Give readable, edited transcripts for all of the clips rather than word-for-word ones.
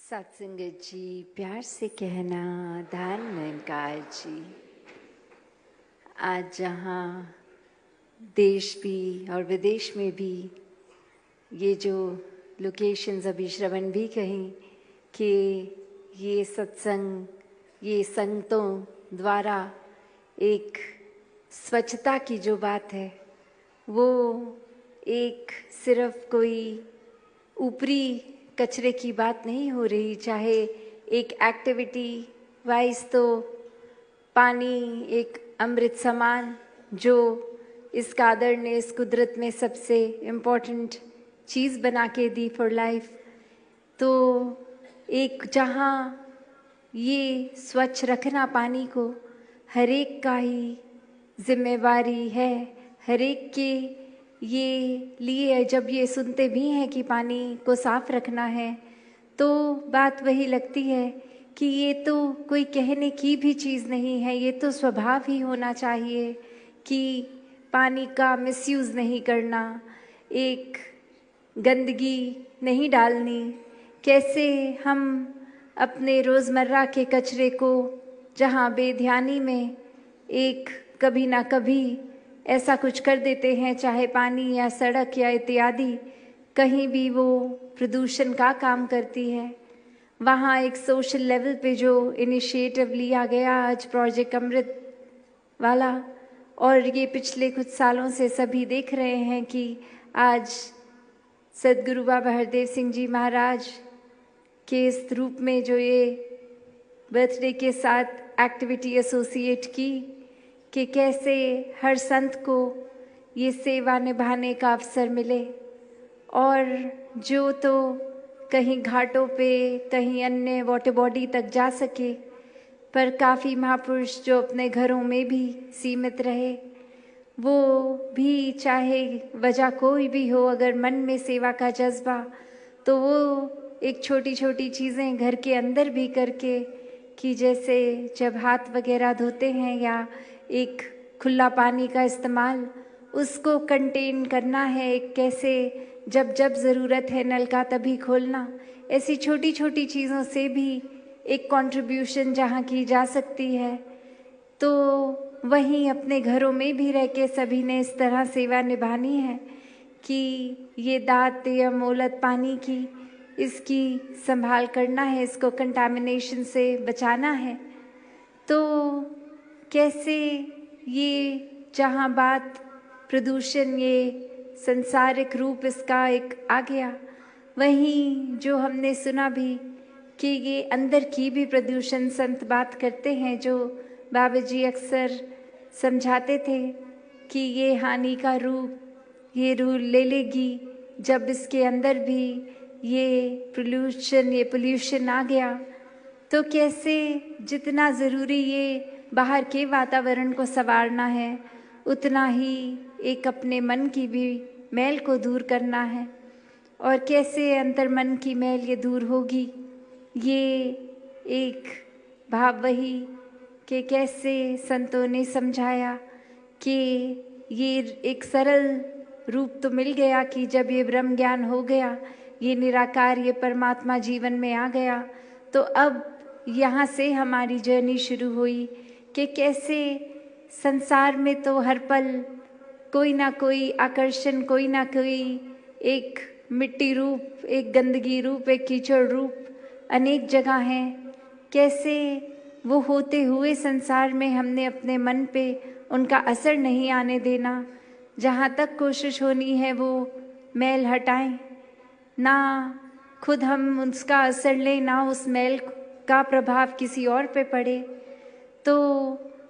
सत्संगत जी, प्यार से कहना दान निरंकार जी। आज जहाँ देश भी और विदेश में भी ये जो लोकेशंस अभी श्रवण भी कहीं कि ये सत्संग, ये संगतों द्वारा एक स्वच्छता की जो बात है वो एक सिर्फ कोई ऊपरी कचरे की बात नहीं हो रही। चाहे एक एक्टिविटी वाइज तो पानी एक अमृत समान जो इस कादर ने इस कुदरत में सबसे इम्पोर्टेंट चीज़ बना के दी फॉर लाइफ, तो एक जहाँ ये स्वच्छ रखना पानी को हर एक का ही जिम्मेवारी है। हर एक के ये लिए जब ये सुनते भी हैं कि पानी को साफ रखना है तो बात वही लगती है कि ये तो कोई कहने की भी चीज़ नहीं है, ये तो स्वभाव ही होना चाहिए कि पानी का मिसयूज़ नहीं करना, एक गंदगी नहीं डालनी। कैसे हम अपने रोज़मर्रा के कचरे को जहाँ बेध्यानी में एक कभी ना कभी ऐसा कुछ कर देते हैं, चाहे पानी या सड़क या इत्यादि कहीं भी वो प्रदूषण का काम करती है। वहाँ एक सोशल लेवल पे जो इनिशिएटिव लिया गया आज प्रोजेक्ट अमृत वाला, और ये पिछले कुछ सालों से सभी देख रहे हैं कि आज सदगुरु बाबा हरदेव सिंह जी महाराज के इस रूप में जो ये बर्थडे के साथ एक्टिविटी एसोसिएट की कि कैसे हर संत को ये सेवा निभाने का अवसर मिले, और जो तो कहीं घाटों पे कहीं अन्य वाटर बॉडी तक जा सके, पर काफ़ी महापुरुष जो अपने घरों में भी सीमित रहे, वो भी चाहे वजह कोई भी हो, अगर मन में सेवा का जज्बा तो वो एक छोटी छोटी चीज़ें घर के अंदर भी करके, कि जैसे जब हाथ वगैरह धोते हैं या एक खुला पानी का इस्तेमाल उसको कंटेन करना है, एक कैसे जब जब ज़रूरत है नल का तभी खोलना, ऐसी छोटी छोटी चीज़ों से भी एक कंट्रीब्यूशन जहाँ की जा सकती है। तो वहीं अपने घरों में भी रह के सभी ने इस तरह सेवा निभानी है कि ये दात या मोलत पानी की इसकी संभाल करना है, इसको कंटामिनेशन से बचाना है। तो कैसे ये जहाँ बात प्रदूषण ये संसारिक रूप इसका एक आ गया, वहीं जो हमने सुना भी कि ये अंदर की भी प्रदूषण संत बात करते हैं, जो बाबा जी अक्सर समझाते थे कि ये हानि का रूप ये रूप ले लेगी जब इसके अंदर भी ये पोल्यूशन आ गया। तो कैसे जितना ज़रूरी ये बाहर के वातावरण को संवारना है, उतना ही एक अपने मन की भी मैल को दूर करना है। और कैसे अंतर मन की मैल ये दूर होगी, ये एक भाव वही कि कैसे संतों ने समझाया कि ये एक सरल रूप तो मिल गया कि जब ये ब्रह्म ज्ञान हो गया, ये निराकार ये परमात्मा जीवन में आ गया, तो अब यहाँ से हमारी जर्नी शुरू हुई कि कैसे संसार में तो हर पल कोई ना कोई आकर्षण, कोई ना कोई एक मिट्टी रूप, एक गंदगी रूप, एक कीचड़ रूप अनेक जगह हैं। कैसे वो होते हुए संसार में हमने अपने मन पे उनका असर नहीं आने देना। जहाँ तक कोशिश होनी है वो मैल हटाएं, ना खुद हम उसका असर लें, ना उस मैल का प्रभाव किसी और पे पड़े। तो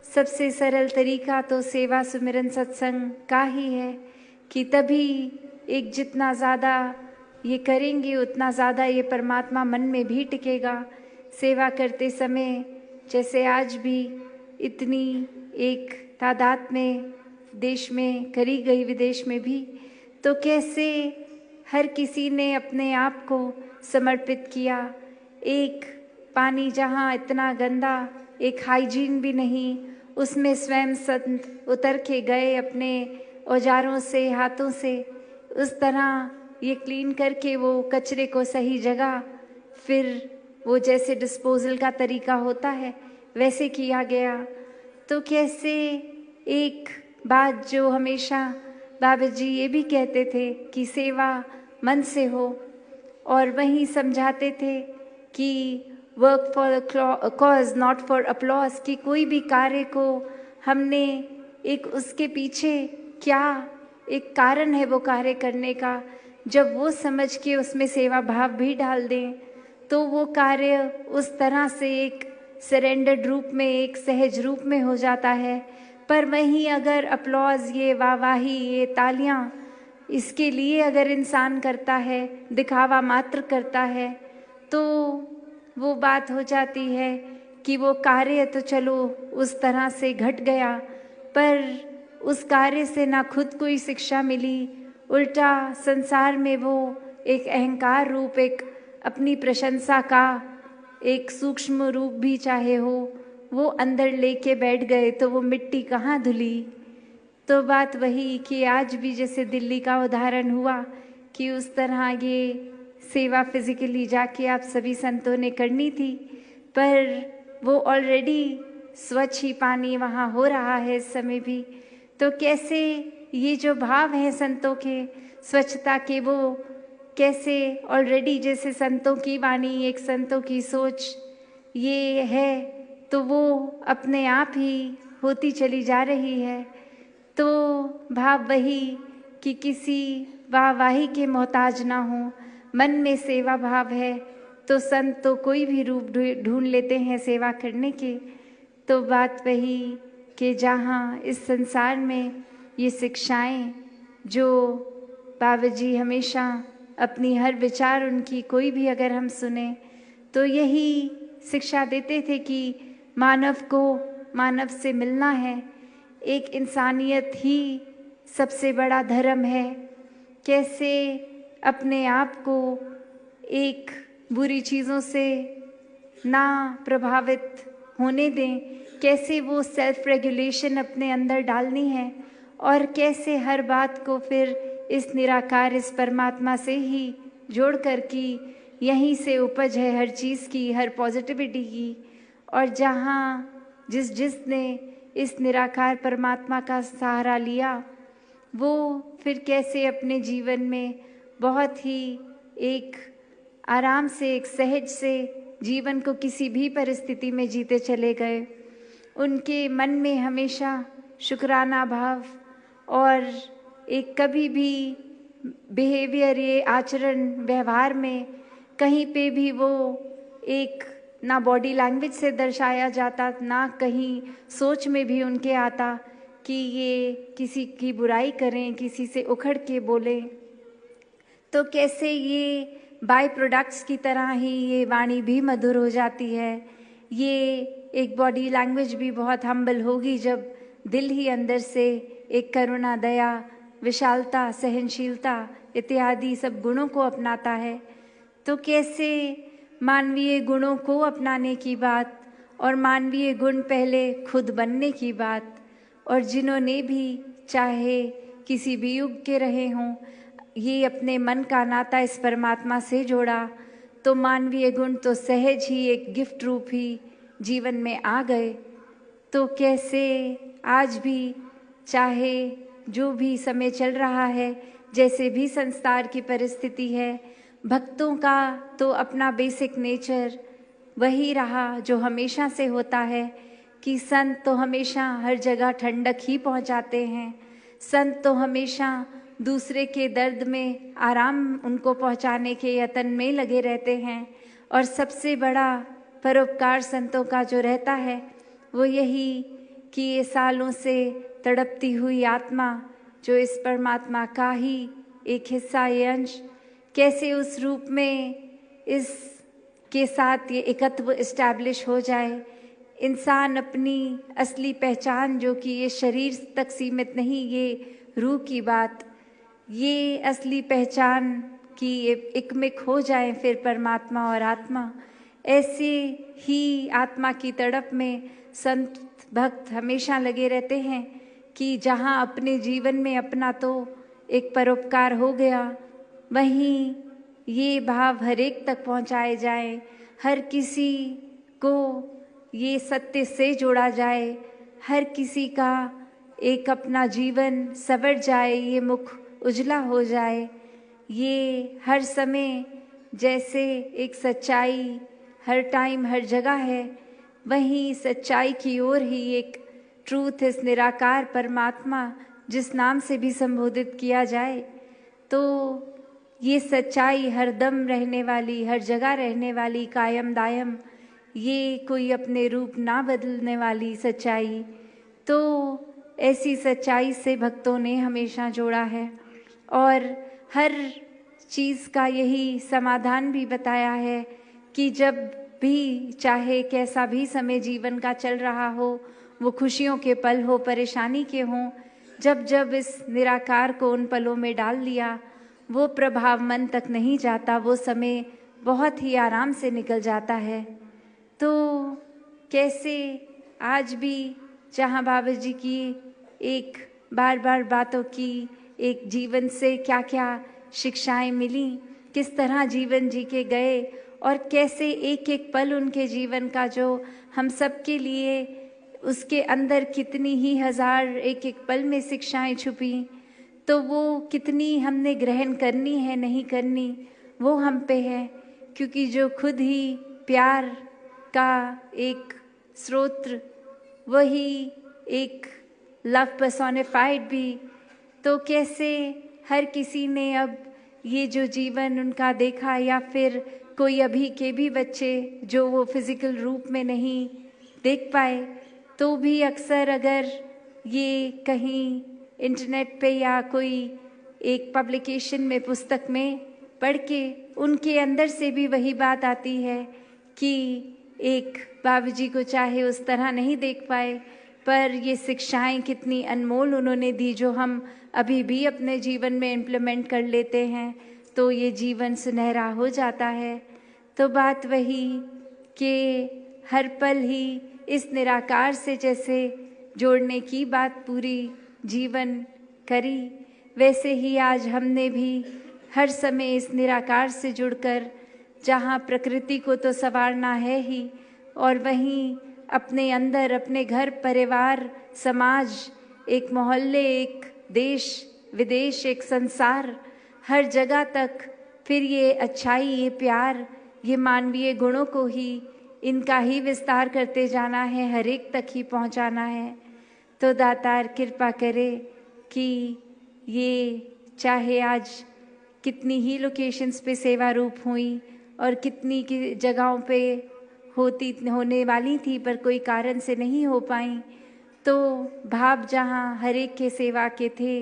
सबसे सरल तरीका तो सेवा सुमिरन सत्संग का ही है कि तभी एक जितना ज़्यादा ये करेंगे उतना ज़्यादा ये परमात्मा मन में भी टिकेगा। सेवा करते समय जैसे आज भी इतनी एक तादाद में देश में करी गई, विदेश में भी, तो कैसे हर किसी ने अपने आप को समर्पित किया। एक पानी जहाँ इतना गंदा, एक हाइजीन भी नहीं, उसमें स्वयं संत उतर के गए अपने औजारों से, हाथों से, उस तरह ये क्लीन करके वो कचरे को सही जगह फिर वो जैसे डिस्पोजल का तरीका होता है वैसे किया गया। तो कैसे एक बात जो हमेशा बाबा जी ये भी कहते थे कि सेवा मन से हो, और वहीं समझाते थे कि work for cause not for applause, कि कोई भी कार्य को हमने एक उसके पीछे क्या एक कारण है वो कार्य करने का, जब वो समझ के उसमें सेवा भाव भी डाल दें तो वो कार्य उस तरह से एक सरेंडर्ड रूप में, एक सहज रूप में हो जाता है। पर वहीं अगर अपलॉज, ये वाहवाही, ये तालियां, इसके लिए अगर इंसान करता है, दिखावा मात्र करता है, तो वो बात हो जाती है कि वो कार्य तो चलो उस तरह से घट गया, पर उस कार्य से ना खुद कोई शिक्षा मिली, उल्टा संसार में वो एक अहंकार रूप, एक अपनी प्रशंसा का एक सूक्ष्म रूप भी चाहे हो, वो अंदर लेके बैठ गए तो वो मिट्टी कहाँ धुली। तो बात वही कि आज भी जैसे दिल्ली का उदाहरण हुआ कि उस तरह ये सेवा फिजिकली जाके आप सभी संतों ने करनी थी, पर वो ऑलरेडी स्वच्छ ही पानी वहाँ हो रहा है इस समय भी। तो कैसे ये जो भाव हैं संतों के स्वच्छता के, वो कैसे ऑलरेडी जैसे संतों की वाणी, एक संतों की सोच ये है, तो वो अपने आप ही होती चली जा रही है। तो भाव वही कि किसी वाहवाही के मोहताज ना हो, मन में सेवा भाव है तो संत तो कोई भी रूप ढूंढ लेते हैं सेवा करने के। तो बात वही कि जहाँ इस संसार में ये शिक्षाएं जो बाबा जी हमेशा अपनी हर विचार उनकी कोई भी अगर हम सुने तो यही शिक्षा देते थे कि मानव को मानव से मिलना है, एक इंसानियत ही सबसे बड़ा धर्म है। कैसे अपने आप को एक बुरी चीज़ों से ना प्रभावित होने दें, कैसे वो सेल्फ रेगुलेशन अपने अंदर डालनी है, और कैसे हर बात को फिर इस निराकार, इस परमात्मा से ही जोड़ कर कि यहीं से उपज है हर चीज़ की, हर पॉजिटिविटी की। और जहाँ जिसने इस निराकार परमात्मा का सहारा लिया, वो फिर कैसे अपने जीवन में बहुत ही एक आराम से, एक सहज से जीवन को किसी भी परिस्थिति में जीते चले गए। उनके मन में हमेशा शुक्राना भाव, और एक कभी भी बिहेवियर, ये आचरण व्यवहार में कहीं पे भी वो एक ना बॉडी लैंग्वेज से दर्शाया जाता, ना कहीं सोच में भी उनके आता कि ये किसी की बुराई करें, किसी से उखड़ के बोलें। तो कैसे ये बाय प्रोडक्ट्स की तरह ही ये वाणी भी मधुर हो जाती है, ये एक बॉडी लैंग्वेज भी बहुत हम्बल होगी जब दिल ही अंदर से एक करुणा, दया, विशालता, सहनशीलता इत्यादि सब गुणों को अपनाता है। तो कैसे मानवीय गुणों को अपनाने की बात, और मानवीय गुण पहले खुद बनने की बात, और जिन्होंने भी चाहे किसी भी युग के रहे हों, ये अपने मन का नाता इस परमात्मा से जोड़ा, तो मानवीय गुण तो सहज ही एक गिफ्ट रूप ही जीवन में आ गए। तो कैसे आज भी चाहे जो भी समय चल रहा है, जैसे भी संसार की परिस्थिति है, भक्तों का तो अपना बेसिक नेचर वही रहा जो हमेशा से होता है कि संत तो हमेशा हर जगह ठंडक ही पहुंचाते हैं। संत तो हमेशा दूसरे के दर्द में आराम उनको पहुंचाने के यत्न में लगे रहते हैं, और सबसे बड़ा परोपकार संतों का जो रहता है वो यही कि ये सालों से तड़पती हुई आत्मा जो इस परमात्मा का ही एक हिस्सा, ये अंश, कैसे उस रूप में इस के साथ ये एकत्व इस्टेब्लिश हो जाए। इंसान अपनी असली पहचान, जो कि ये शरीर तक सीमित नहीं, ये रूह की बात, ये असली पहचान की एकमिक हो जाए फिर परमात्मा और आत्मा। ऐसे ही आत्मा की तड़प में संत भक्त हमेशा लगे रहते हैं कि जहाँ अपने जीवन में अपना तो एक परोपकार हो गया, वहीं ये भाव हर एक तक पहुंचाए जाए, हर किसी को ये सत्य से जोड़ा जाए, हर किसी का एक अपना जीवन संवर जाए, ये मुख उजला हो जाए। ये हर समय जैसे एक सच्चाई हर टाइम हर जगह है, वहीं सच्चाई की ओर ही एक ट्रूथ, इस निराकार परमात्मा जिस नाम से भी संबोधित किया जाए, तो ये सच्चाई हर दम रहने वाली, हर जगह रहने वाली, कायम दायम, ये कोई अपने रूप ना बदलने वाली सच्चाई। तो ऐसी सच्चाई से भक्तों ने हमेशा जोड़ा है और हर चीज़ का यही समाधान भी बताया है कि जब भी चाहे कैसा भी समय जीवन का चल रहा हो, वो खुशियों के पल हो, परेशानी के हों, जब जब इस निराकार को उन पलों में डाल लिया, वो प्रभाव मन तक नहीं जाता, वो समय बहुत ही आराम से निकल जाता है। तो कैसे आज भी जहाँ बाबा जी की एक बार बार बातों की एक जीवन से क्या क्या शिक्षाएं मिली, किस तरह जीवन जी के गए और कैसे एक एक पल उनके जीवन का जो हम सब के लिए उसके अंदर कितनी ही हजार एक एक पल में शिक्षाएं छुपी, तो वो कितनी हमने ग्रहण करनी है नहीं करनी वो हम पे है, क्योंकि जो खुद ही प्यार का एक स्रोत्र, वही एक लव पर्सोनिफाइड भी, तो कैसे हर किसी ने अब ये जो जीवन उनका देखा, या फिर कोई अभी के भी बच्चे जो वो फिजिकल रूप में नहीं देख पाए, तो भी अक्सर अगर ये कहीं इंटरनेट पे या कोई एक पब्लिकेशन में, पुस्तक में पढ़ के उनके अंदर से भी वही बात आती है कि एक बाबूजी को चाहे उस तरह नहीं देख पाए, पर ये शिक्षाएं कितनी अनमोल उन्होंने दी, जो हम अभी भी अपने जीवन में इम्प्लीमेंट कर लेते हैं, तो ये जीवन सुनहरा हो जाता है। तो बात वही कि हर पल ही इस निराकार से जैसे जोड़ने की बात पूरी जीवन करी, वैसे ही आज हमने भी हर समय इस निराकार से जुड़कर, जहाँ प्रकृति को तो संवारना है ही, और वहीं अपने अंदर अपने घर परिवार समाज, एक मोहल्ले, एक देश विदेश, एक संसार, हर जगह तक फिर ये अच्छाई, ये प्यार, ये मानवीय गुणों को ही, इनका ही विस्तार करते जाना है, हर एक तक ही पहुंचाना है। तो दातार कृपा करे कि ये चाहे आज कितनी ही लोकेशंस पे सेवा रूप हुई और कितनी की जगहों पे होने वाली थी, पर कोई कारण से नहीं हो पाई, तो भाव जहाँ हर एक के सेवा के थे,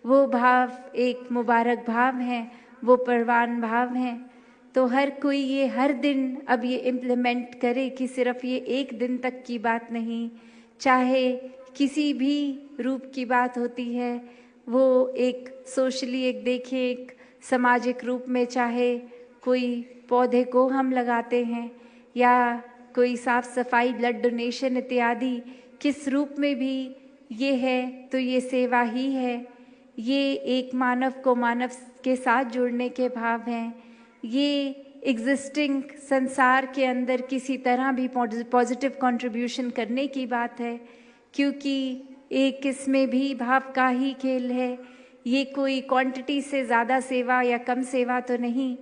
वो भाव एक मुबारक भाव हैं, वो परवान भाव हैं। तो हर कोई ये हर दिन अब ये इम्प्लीमेंट करे कि सिर्फ ये एक दिन तक की बात नहीं, चाहे किसी भी रूप की बात होती है, वो एक सोशली एक देखें, एक सामाजिक रूप में, चाहे कोई पौधे को हम लगाते हैं या कोई साफ सफाई, ब्लड डोनेशन इत्यादि, किस रूप में भी ये है, तो ये सेवा ही है। ये एक मानव को मानव के साथ जोड़ने के भाव हैं। ये एग्जिस्टिंग संसार के अंदर किसी तरह भी पॉजिटिव कंट्रीब्यूशन करने की बात है, क्योंकि एक इसमें भी भाव का ही खेल है। ये कोई क्वांटिटी से ज़्यादा सेवा या कम सेवा तो नहीं।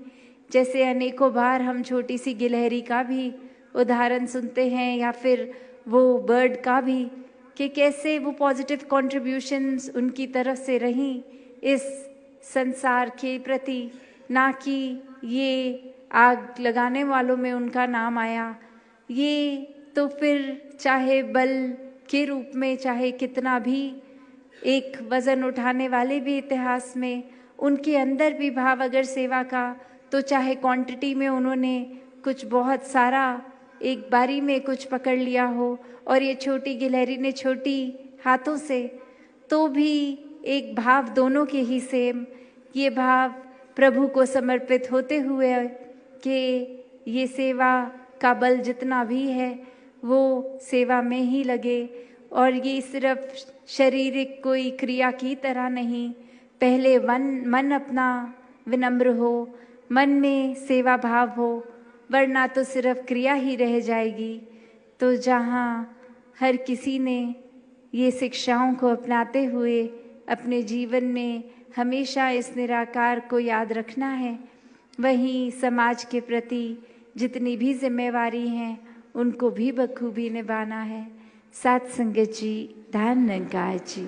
जैसे अनेकों बार हम छोटी सी गिलहरी का भी उदाहरण सुनते हैं, या फिर वो बर्ड का भी, कि कैसे वो पॉजिटिव कंट्रीब्यूशंस उनकी तरफ से रहीं इस संसार के प्रति, ना कि ये आग लगाने वालों में उनका नाम आया। ये तो फिर चाहे बल के रूप में, चाहे कितना भी एक वज़न उठाने वाले भी इतिहास में, उनके अंदर भी भाव अगर सेवा का, तो चाहे क्वांटिटी में उन्होंने कुछ बहुत सारा एक बारी में कुछ पकड़ लिया हो, और ये छोटी गिलहरी ने छोटी हाथों से, तो भी एक भाव दोनों के ही सेम, ये भाव प्रभु को समर्पित होते हुए कि ये सेवा का बल जितना भी है वो सेवा में ही लगे, और ये सिर्फ शारीरिक कोई क्रिया की तरह नहीं, पहले मन अपना विनम्र हो, मन में सेवा भाव हो, वरना तो सिर्फ क्रिया ही रह जाएगी। तो जहाँ हर किसी ने ये शिक्षाओं को अपनाते हुए अपने जीवन में हमेशा इस निराकार को याद रखना है, वहीं समाज के प्रति जितनी भी जिम्मेवारी हैं उनको भी बखूबी निभाना है। साथ संगत जी, धन निरंकार जी।